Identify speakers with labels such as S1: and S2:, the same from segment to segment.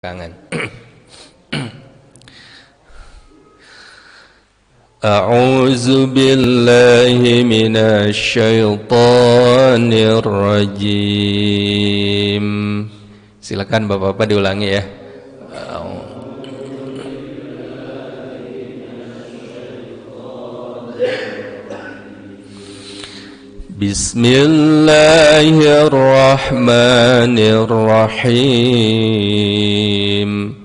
S1: Kangen. A'udzu billahi minasy syaithanir rajim. Silakan Bapak-bapak diulangi ya. Bismillahirrahmanirrahim.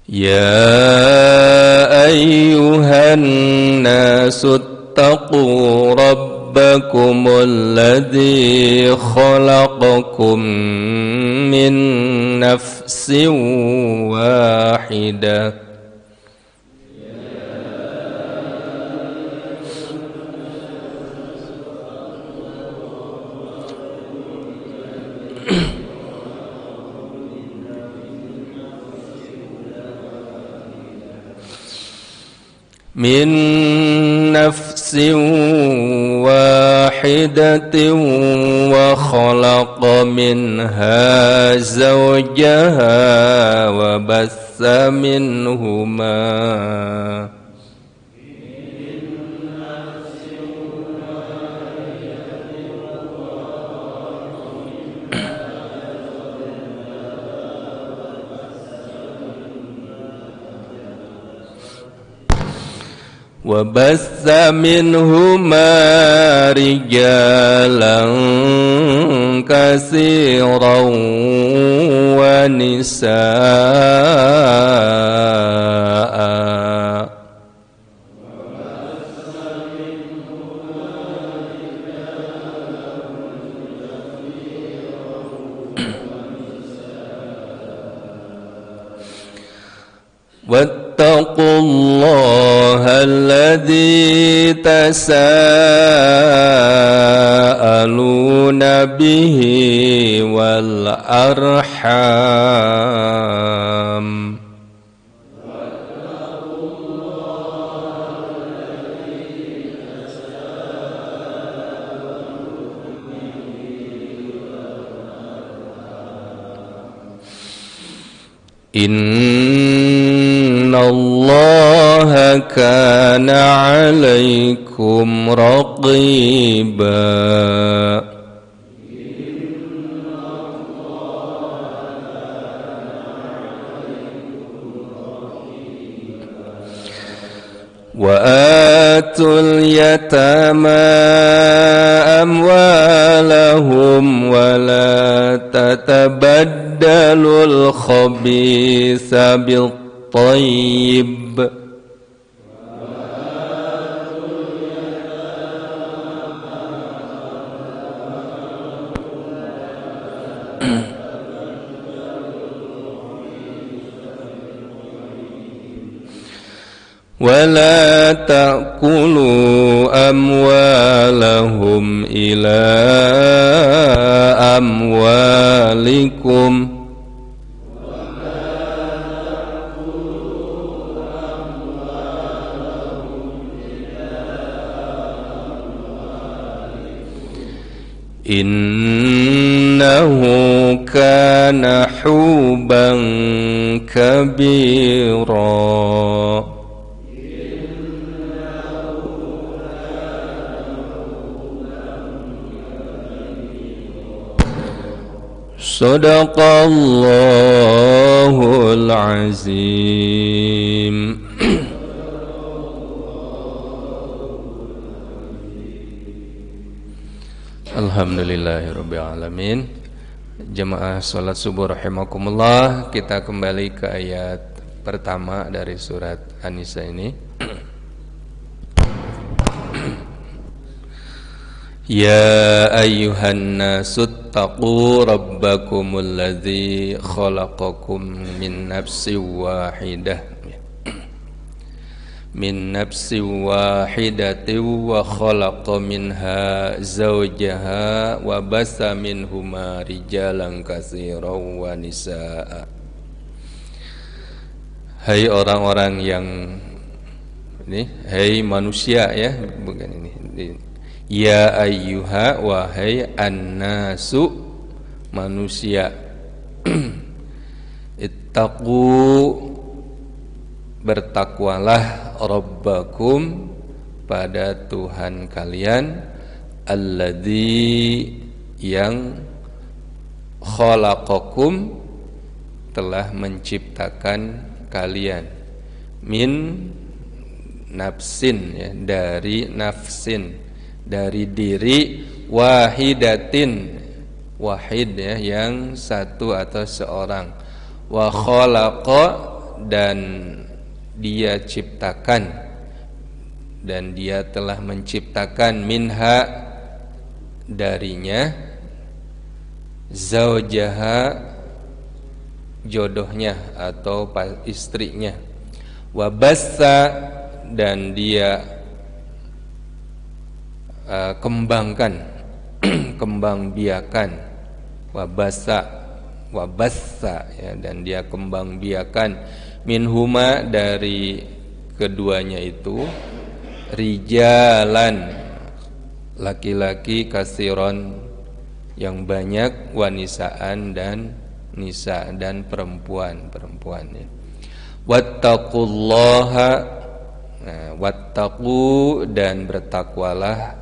S1: Ya ayyuhan nasu ittaqu rabbakumul ladzi khalaqakum min nafsin wahidah min nafsin wahidatin wa khalaqa minha zawjaha wa bassa minhuma وَبَثَّ مِنْهُمَا رِجَالًا كَثِيرًا وَنِسَاءً واتقوا الله الذي تساءلون به والأرحام Innallaha kana 'alaikum raqiba. Wa atul yatama amwalahum wa la tatabaddalul khabitha bil tayyib ولا تأكلوا أموالهم إلى أموالكم إنه كان حوبا كبيرا. Sadaqallahul azim. Alhamdulillahirabbil alamin. Jemaah salat subuh rahimakumullah, kita kembali ke ayat pertama dari surat An-Nisa ini. Ya ayyuhan nasu ittaqu rabbakumul ladzi khalaqakum min nafsin wahidah min nafsin wahidatin wa khalaqa minha zawjaha wa bassa minhuma rijalan katsiran wa nisaa. Hai orang-orang yang ini, hai manusia ya, bukan Ya ayyuha, wahai annasu, manusia. Ittaqu, bertakwalah, rabbakum, pada Tuhan kalian, alladzi, yang khalaqakum, telah menciptakan kalian, min nafsin, ya, dari nafsin, dari diri, wahidatin, wahid, ya, yang satu atau seorang, wa khalaqa, dan dia ciptakan, dan dia telah menciptakan, minha, darinya, zaujaha, jodohnya atau istrinya, wabassa, dan dia kembangkan, kembang biakan, wabassa, ya, dan dia kembang biakan, minhuma, dari keduanya itu, rijalan, laki-laki, kasiron, yang banyak, wanisaan, dan nisa, dan perempuan, ya. Wattaqullaha, nah, wattaqu, dan bertakwalah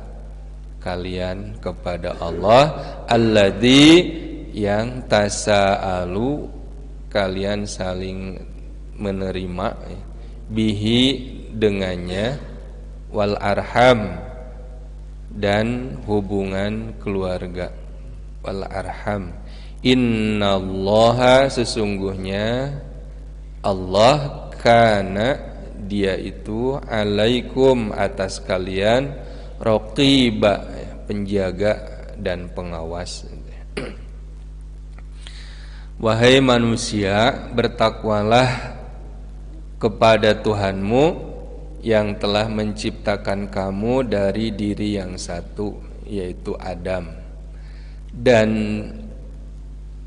S1: kalian kepada Allah, alladzi, yang tasa'alu, kalian saling menerima, bihi, dengannya, wal arham, dan hubungan keluarga, wal arham. Innallaha, sesungguhnya Allah, kana, dia itu, alaikum, atas kalian, raqiba, penjaga dan pengawas. Wahai manusia, bertakwalah kepada Tuhanmu yang telah menciptakan kamu dari diri yang satu, yaitu Adam. Dan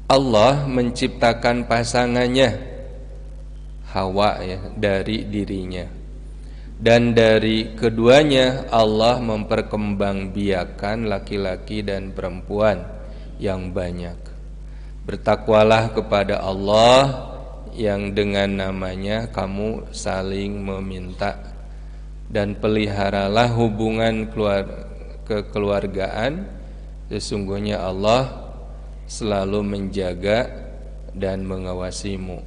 S1: Allah menciptakan pasangannya, Hawa, ya, dari dirinya. Dan dari keduanya Allah memperkembangbiakan laki-laki dan perempuan yang banyak. Bertakwalah kepada Allah yang dengan namanya kamu saling meminta, dan peliharalah hubungan kekeluargaan. Sesungguhnya Allah selalu menjaga dan mengawasimu.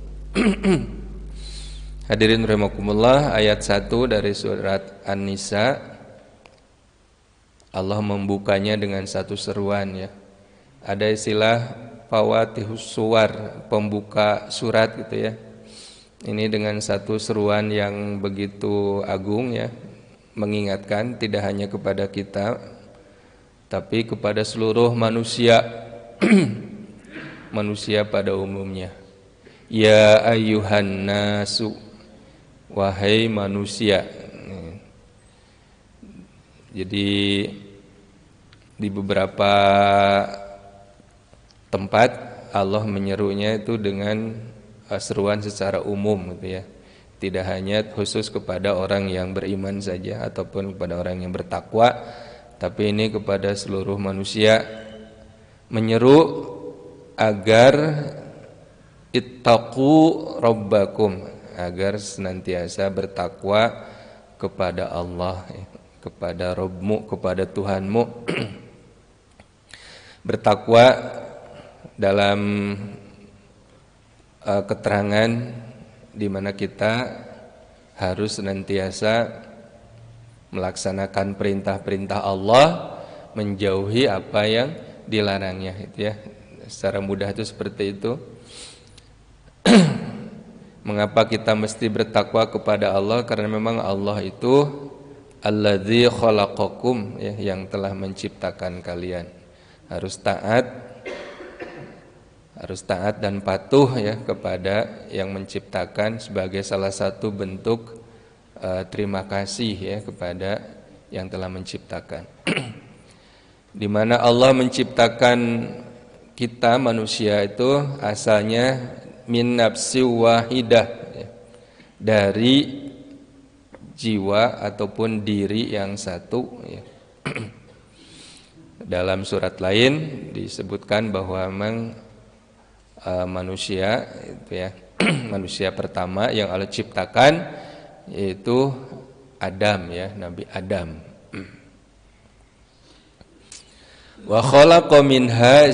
S1: Hadirin rahimakumullah, ayat 1 dari surat An-Nisa, Allah membukanya dengan satu seruan, ya. Ada istilah fawatihus suwar, pembuka surat, gitu, ya. Ini dengan satu seruan yang begitu agung, ya, mengingatkan tidak hanya kepada kita tapi kepada seluruh manusia, manusia pada umumnya. Ya ayyuhan nasu, wahai manusia. Jadi di beberapa tempat Allah menyerunya itu dengan seruan secara umum, gitu, ya. Tidak hanya khusus kepada orang yang beriman saja ataupun kepada orang yang bertakwa, tapi ini kepada seluruh manusia, menyeru agar ittaqu rabbakum, agar senantiasa bertakwa kepada Allah, kepada Rabbmu, kepada Tuhanmu. Bertakwa dalam keterangan di mana kita harus senantiasa melaksanakan perintah-perintah Allah, menjauhi apa yang dilarangnya, itu, ya. Secara mudah itu seperti itu. Mengapa kita mesti bertakwa kepada Allah? Karena memang Allah itu alladzi khalaqakum, ya, yang telah menciptakan kalian. Harus taat dan patuh, ya, kepada yang menciptakan sebagai salah satu bentuk terima kasih, ya, kepada yang telah menciptakan. Di mana Allah menciptakan kita manusia itu asalnya min nafsi wahidah, ya, dari jiwa ataupun diri yang satu, ya. Dalam surat lain disebutkan bahwa memang manusia itu ya manusia pertama yang Allah ciptakan yaitu Adam ya, Nabi Adam. Wa khalaqa minha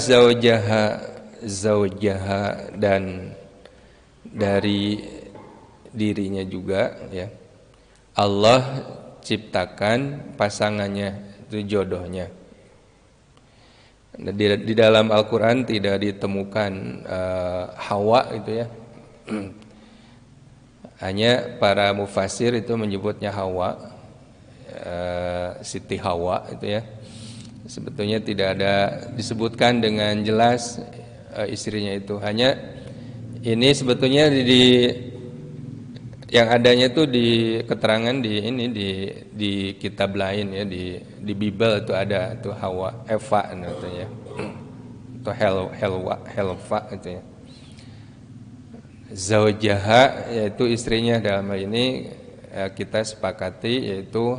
S1: zawjaha dan dari dirinya juga ya Allah ciptakan pasangannya, itu jodohnya. Di dalam Al-Quran tidak ditemukan Hawa itu ya. Hanya para mufasir itu menyebutnya Hawa, Siti Hawa itu ya. Sebetulnya tidak ada disebutkan dengan jelas istrinya itu. Hanya ini sebetulnya yang adanya itu di keterangan di kitab lain ya, di Bible itu ada itu Hawa, Eva namanya. Itu Helva itu ya. Zaujaha yaitu istrinya, dalam hal ini kita sepakati yaitu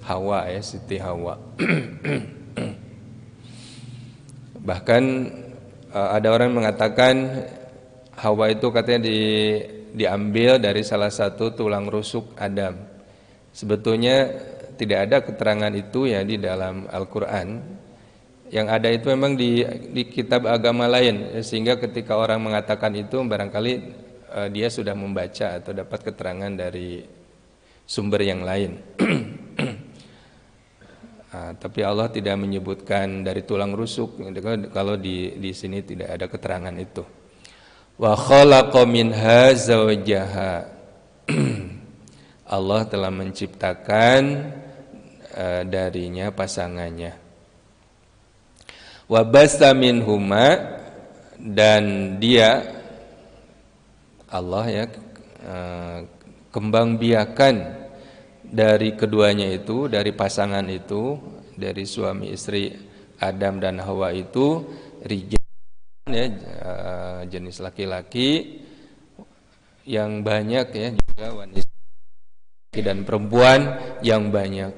S1: Hawa ya, Siti Hawa. Bahkan ada orang mengatakan Hawa itu katanya diambil dari salah satu tulang rusuk Adam. Sebetulnya tidak ada keterangan itu ya di dalam Al-Quran. Yang ada itu memang di kitab agama lain, sehingga ketika orang mengatakan itu barangkali dia sudah membaca atau dapat keterangan dari sumber yang lain. Tapi Allah tidak menyebutkan dari tulang rusuk. Kalau di sini tidak ada keterangan itu. Wa khalaqa minha zawjaha. Allah telah menciptakan darinya pasangannya. Wa basta minhuma, dan dia Allah ya kembang biakan dari keduanya itu, dari pasangan itu, dari suami istri Adam dan Hawa itu rijal ya, jenis laki-laki yang banyak ya, juga wanita dan perempuan yang banyak.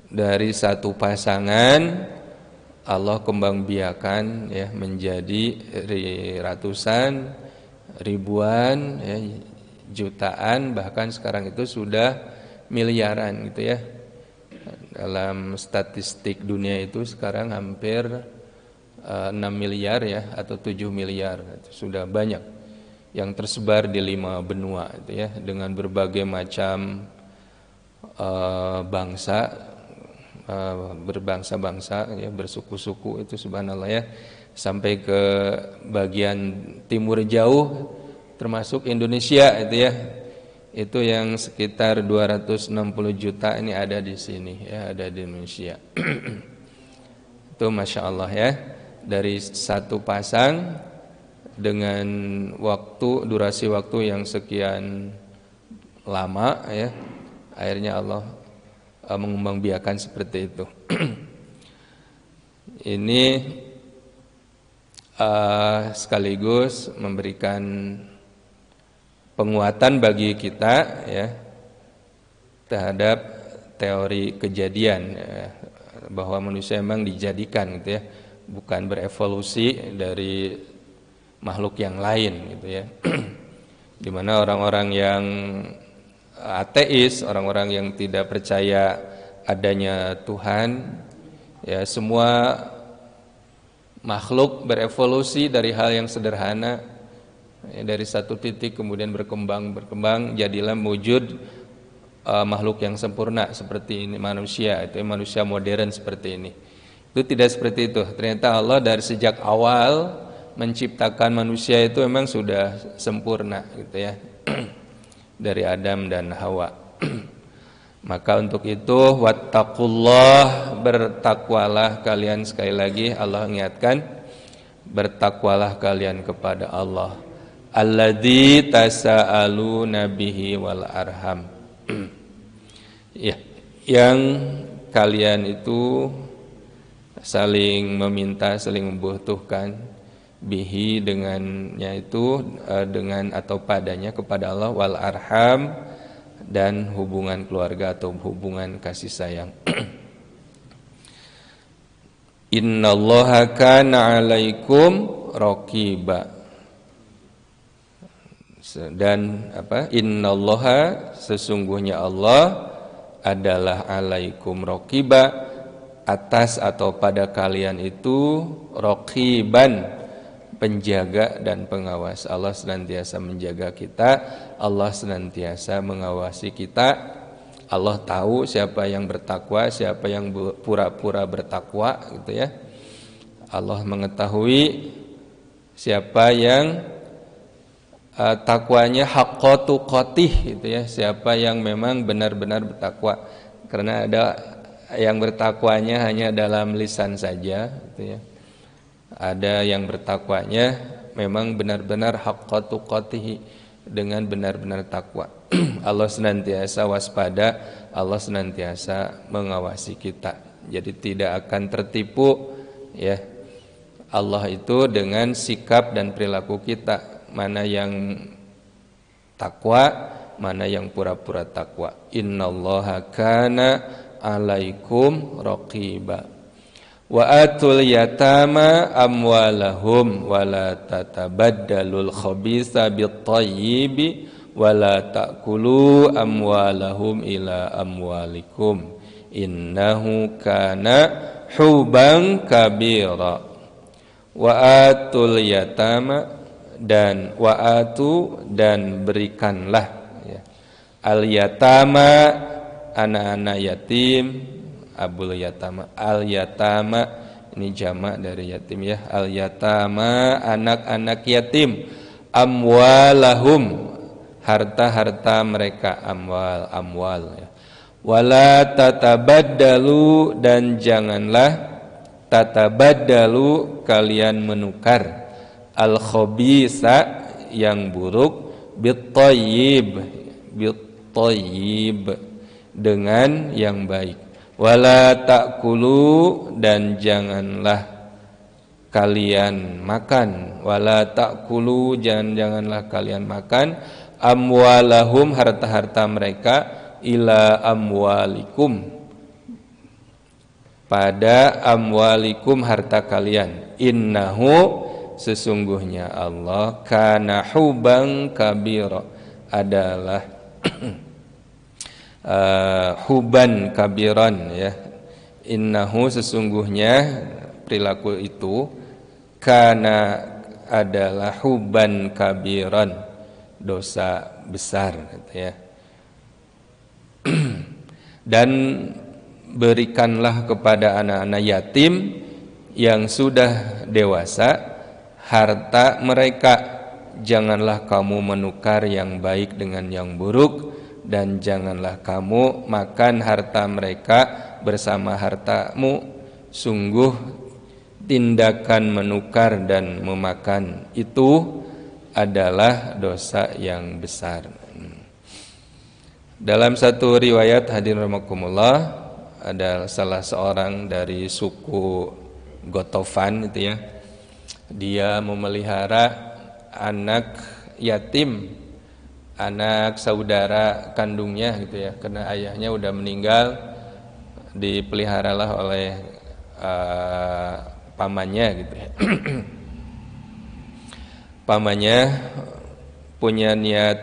S1: Dari satu pasangan Allah kembang biakan ya menjadi ratusan, ribuan ya, jutaan, bahkan sekarang itu sudah miliaran gitu ya. Dalam statistik dunia itu sekarang hampir 6 miliar ya, atau 7 miliar, sudah banyak yang tersebar di 5 benua itu ya, dengan berbagai macam bangsa, berbangsa-bangsa ya, bersuku-suku itu subhanallah ya, sampai ke bagian timur jauh termasuk Indonesia itu ya. Itu yang sekitar 260 juta ini ada di sini ya, ada di Indonesia. Itu Masya Allah ya, dari satu pasang dengan durasi waktu yang sekian lama ya, akhirnya Allah mengembangbiakan seperti itu. Ini sekaligus memberikan penguatan bagi kita ya terhadap teori kejadian ya, bahwa manusia memang dijadikan gitu ya, bukan berevolusi dari makhluk yang lain gitu ya. Dimana orang-orang yang ateis, orang-orang yang tidak percaya adanya Tuhan ya, semua makhluk berevolusi dari hal yang sederhana ya, dari satu titik kemudian berkembang jadilah wujud makhluk yang sempurna seperti ini, manusia itu manusia modern seperti ini. Itu tidak seperti itu. Ternyata Allah dari sejak awal menciptakan manusia itu memang sudah sempurna gitu ya. Dari Adam dan Hawa. Maka untuk itu wattaqullah, bertakwalah kalian, sekali lagi Allah ingatkan, bertakwalah kalian kepada Allah. Alladzi tasaaluna bihi wal arham. Ya, yang kalian itu saling meminta, saling membutuhkan, bihi dengannya itu, dengan atau padanya kepada Allah, wal arham, dan hubungan keluarga atau hubungan kasih sayang. Innallaha kana 'alaikum raqiba. Dan innallaha, sesungguhnya Allah adalah 'alaikum raqiba, atas atau pada kalian itu raqiban, penjaga dan pengawas. Allah senantiasa menjaga kita, Allah senantiasa mengawasi kita. Allah tahu siapa yang bertakwa, siapa yang pura-pura bertakwa, gitu ya. Allah mengetahui siapa yang takwanya haqqa tuqatih, gitu ya, siapa yang memang benar-benar bertakwa. Karena ada yang bertakwanya hanya dalam lisan saja, gitu ya. Ada yang bertakwanya memang benar-benar haqqa tuqatih, dengan benar-benar takwa. Allah senantiasa waspada, Allah senantiasa mengawasi kita. Jadi tidak akan tertipu, ya, Allah itu dengan sikap dan perilaku kita, mana yang takwa, mana yang pura-pura takwa. Innallaha kana 'alaikum raqiba. Wa atul yatama amwalahum wa la tatabaddalul khabitha bit thayyibi wa la ta'kulu amwalahum ila amwalikum innahu kana huban kabira. Wa atul yatama, dan wa'atu, dan berikanlah, ya, al yatama, anak-anak yatim, abul yatama, al yatama ini jamak dari yatim, ya, al yatama, anak-anak yatim, amwalahum, harta-harta mereka, amwal, ya. Wala tatabaddalu, dan janganlah tatabaddalu, kalian menukar, al khabisa, yang buruk, bit thayyib, dengan yang baik. Wala ta'kulu, dan janganlah kalian makan, wala ta'kulu, janganlah kalian makan, amwalahum, harta-harta mereka, ila amwalikum, pada amwalikum, harta kalian. Innahu, sesungguhnya Allah, kana huban kabira, adalah huban kabiran, ya. Innahu, sesungguhnya perilaku itu, kana, adalah huban kabiran, dosa besar, gitu ya. Dan berikanlah kepada anak-anak yatim yang sudah dewasa harta mereka. Janganlah kamu menukar yang baik dengan yang buruk, dan janganlah kamu makan harta mereka bersama hartamu. Sungguh tindakan menukar dan memakan itu adalah dosa yang besar. Dalam satu riwayat, hadirin rahimakumullah, ada salah seorang dari suku Gotofan, itu ya, dia memelihara anak yatim, anak saudara kandungnya, gitu ya, karena ayahnya udah meninggal, dipeliharalah oleh pamannya, gitu ya. Pamannya punya niat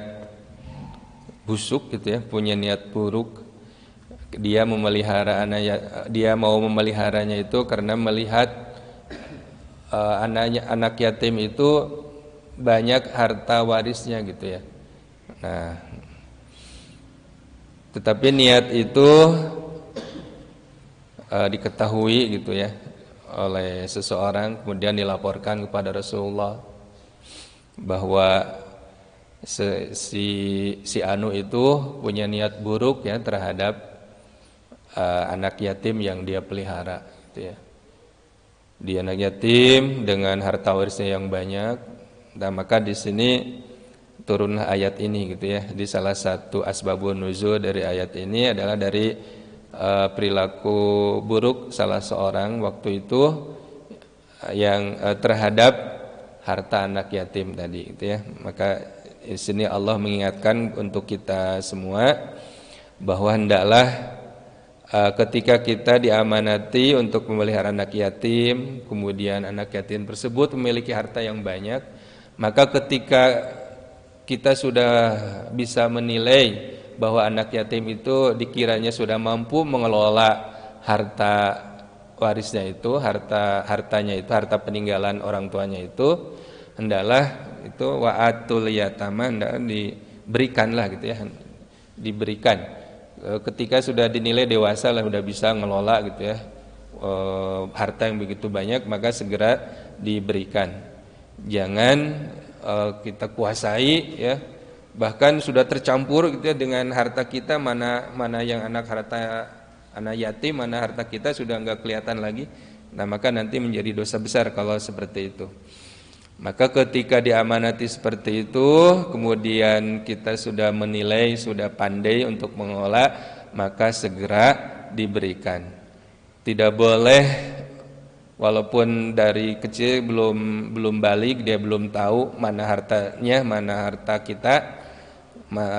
S1: busuk, gitu ya, punya niat buruk. Dia memelihara dia mau memeliharanya itu karena melihat anak yatim itu banyak harta warisnya, gitu ya. Nah, tetapi niat itu diketahui, gitu ya, oleh seseorang, kemudian dilaporkan kepada Rasulullah bahwa si Anu itu punya niat buruk, ya, terhadap anak yatim yang dia pelihara, gitu ya. Dia anak yatim dengan harta warisnya yang banyak. Nah, maka di sini turunlah ayat ini, gitu ya. Di salah satu asbabun nuzul dari ayat ini adalah dari perilaku buruk salah seorang waktu itu yang terhadap harta anak yatim tadi, gitu ya. Maka di sini Allah mengingatkan untuk kita semua bahwa hendaklah ketika kita diamanati untuk memelihara anak yatim, kemudian anak yatim tersebut memiliki harta yang banyak, maka ketika kita sudah bisa menilai bahwa anak yatim itu dikiranya sudah mampu mengelola harta warisnya itu, hartanya itu, harta peninggalan orang tuanya itu, hendaklah itu wa'atul yatama, hendaklah diberikanlah gitu ya, diberikan. Ketika sudah dinilai dewasa lah, sudah bisa ngelola gitu ya, harta yang begitu banyak, maka segera diberikan. Jangan kita kuasai ya, bahkan sudah tercampur gitu ya dengan harta kita, mana yang anak yatim, mana harta kita sudah enggak kelihatan lagi. Nah, maka nanti menjadi dosa besar kalau seperti itu. Maka ketika diamanati seperti itu, kemudian kita sudah menilai, sudah pandai untuk mengelola, maka segera diberikan. Tidak boleh, walaupun dari kecil belum balik, dia belum tahu mana hartanya, mana harta kita,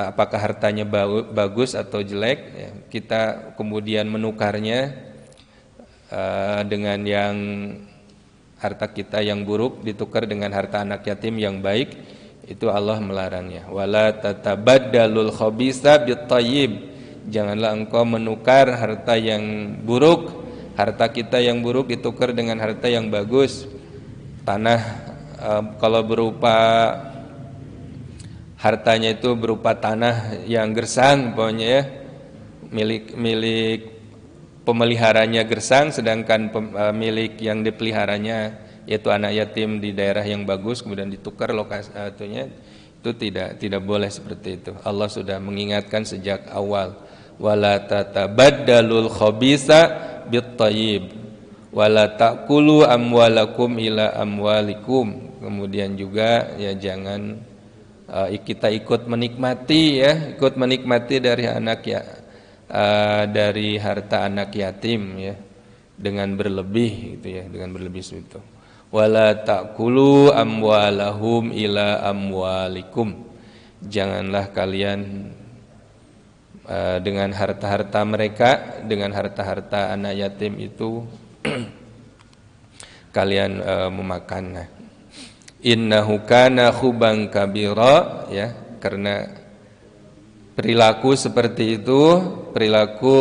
S1: apakah hartanya bagus atau jelek, ya, kita kemudian menukarnya dengan yang harta kita yang buruk ditukar dengan harta anak yatim yang baik, itu Allah melarangnya. Wala tatabaddalul khabisa bitthayyib. Janganlah engkau menukar harta yang buruk, harta kita yang buruk ditukar dengan harta yang bagus. Tanah kalau berupa hartanya itu berupa tanah yang gersang pokoknya ya, milik pemeliharanya gersang, sedangkan milik yang dipeliharanya yaitu anak yatim di daerah yang bagus, kemudian ditukar lokasinya, itu tidak boleh seperti itu. Allah sudah mengingatkan sejak awal, wala tatabaddalul khabisa bitthayyib wala ta'kulu amwalakum ila amwalikum. Kemudian juga ya jangan kita ikut menikmati dari dari harta anak yatim ya, dengan berlebih gitu ya, dengan berlebih itu. Wala ta'kulu amwalahum ila amwalikum. Janganlah kalian dengan harta-harta mereka, dengan harta-harta anak yatim itu kalian memakan. Innahu kana khuban kabira ya, karena perilaku seperti itu, perilaku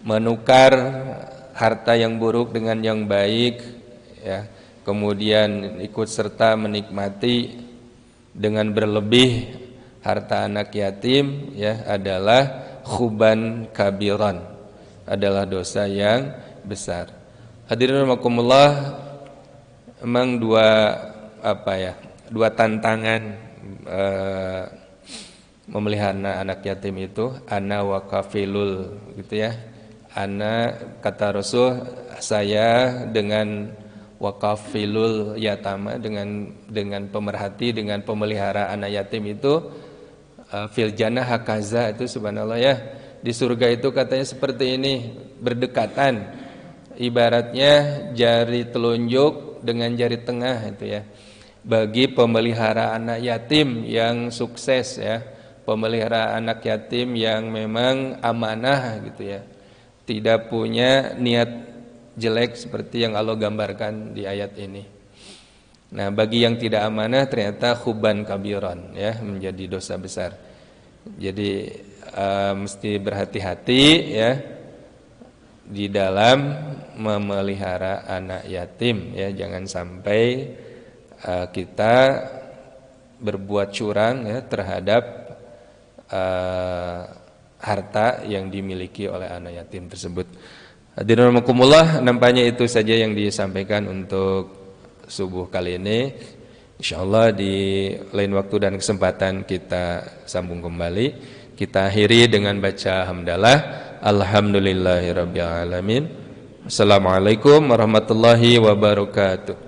S1: menukar harta yang buruk dengan yang baik ya, kemudian ikut serta menikmati dengan berlebih harta anak yatim ya, adalah khuban kabiran, adalah dosa yang besar. Hadirin rahimakumullah, memang dua tantangan memelihara anak yatim itu, ana wa kafilul gitu ya. Ana, kata Rasul, saya dengan wakafilul yatama, dengan pemerhati, dengan pemelihara anak yatim itu, fil jannah hakaza, itu subhanallah ya, di surga itu katanya seperti ini, berdekatan, ibaratnya jari telunjuk dengan jari tengah itu ya, bagi pemelihara anak yatim yang sukses ya, pemelihara anak yatim yang memang amanah gitu ya, tidak punya niat jelek seperti yang Allah gambarkan di ayat ini. Nah, bagi yang tidak amanah ternyata khuban kabiran ya, menjadi dosa besar. Jadi mesti berhati-hati ya di dalam memelihara anak yatim ya, jangan sampai kita berbuat curang ya terhadap harta yang dimiliki oleh anak yatim tersebut. Hadirin rahimakumullah, nampaknya itu saja yang disampaikan untuk subuh kali ini. Insyaallah di lain waktu dan kesempatan kita sambung kembali. Kita akhiri dengan baca hamdalah. Alhamdulillahirabbil alamin. Assalamualaikum warahmatullahi wabarakatuh.